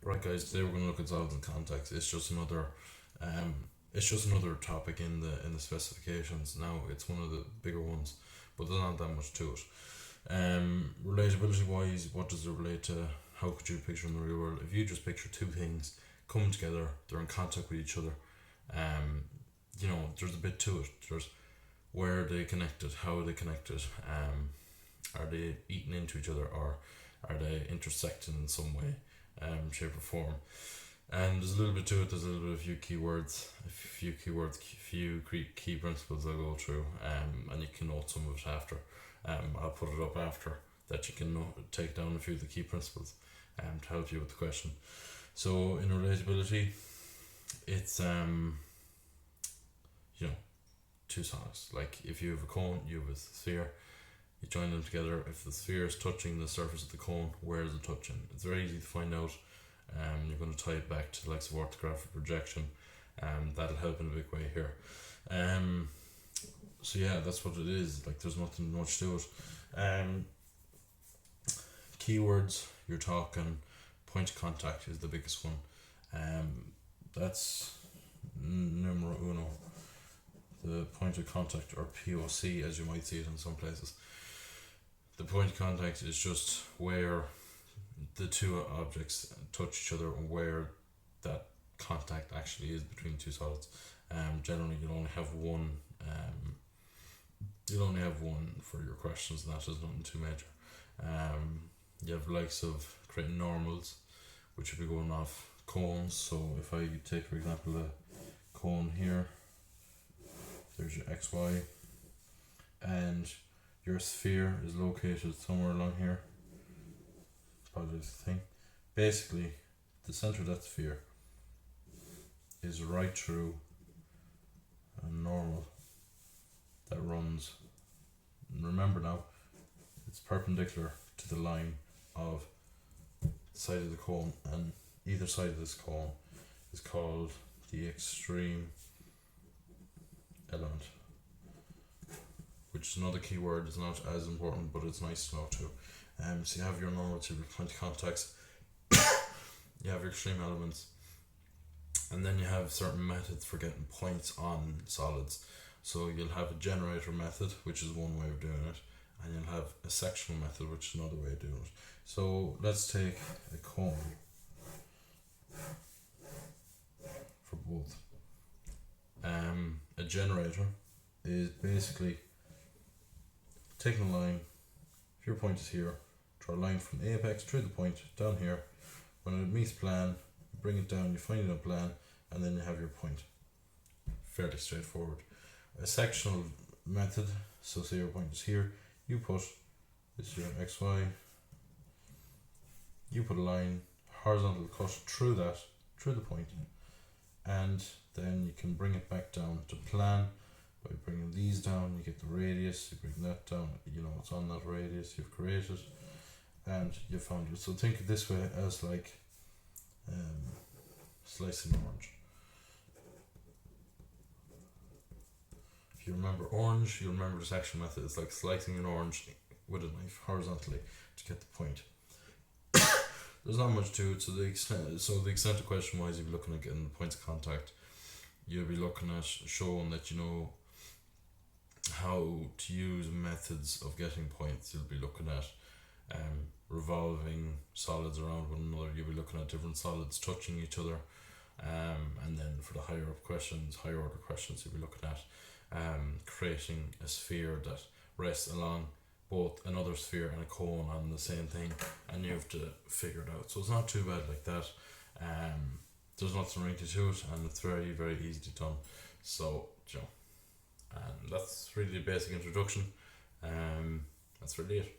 Right, guys. Today we're going to look at solids and contacts. It's just another topic in the specifications. Now it's one of the bigger ones, but there's not that much to it. Relatability wise, what does it relate to? How could you picture in the real world? If you just picture two things coming together, they're in contact with each other. There's a bit to it. There's where are they connected, how are they connected, are they eating into each other, or are they intersecting in some way, shape or form. And there's a little bit to it. There's a little bit of few key principles I'll go through, and you can note some of it after. I'll put it up after that. You can take down a few of the key principles to help you with the question. So in relatability, it's two solids. Like if you have a cone, you have a sphere. You join them together. If the sphere is touching the surface of the cone, where is it touching? It's very easy to find out. You're going to tie it back to the likes of orthographic projection. That'll help in a big way here. So yeah, that's what it is. Like there's nothing much to it. Keywords, you're talking point of contact is the biggest one. That's numero uno. The point of contact, or POC as you might see it in some places. The point of contact is just where the two objects touch each other and where that contact actually is between two solids. Generally you'll only have one. You'll only have one for your questions, and that is nothing too major. You have likes of creating normals, which will be going off cones. So if I take, for example, a cone here, there's your XY, and your sphere is located somewhere along here. Probably this thing. Basically, the center of that sphere is right through a normal that runs. Remember now, it's perpendicular to the line of the side of the cone, and either side of this cone is called the extreme element, which is another key word. It's not as important, but it's nice to know too. So you have your normal to point of contacts, you have your extreme elements, and then you have certain methods for getting points on solids. So you'll have a generator method, which is one way of doing it, and you'll have a sectional method, which is another way of doing it. So let's take a cone for both. A generator is basically taking a line. If your point is here, draw a line from the apex through the point down here. When it meets plan, you bring it down, you find it on plan, and then you have your point. Fairly straightforward. A sectional method, so say your point is here, you put this your XY, you put a line, horizontal cut through that, through the point, and then you can bring it back down to plan by bringing these down. You get the radius, you bring that down, it's on that radius you've created, and you found it. So think of this way as like slicing an orange. If you remember orange, you'll remember the sectional method. It's like slicing an orange with a knife horizontally to get the point. There's not much to it. So the extent of question wise, you'll be looking at getting the points of contact. You'll be looking at showing that you know how to use methods of getting points. You'll be looking at revolving solids around one another. You'll be looking at different solids touching each other. And then for the higher order questions, you'll be looking at creating a sphere that rests along both another sphere and a cone on the same thing, and you have to figure it out. So it's not too bad like that. There's nothing really to it, and it's very, very easily done. So, and that's really the basic introduction. That's really it.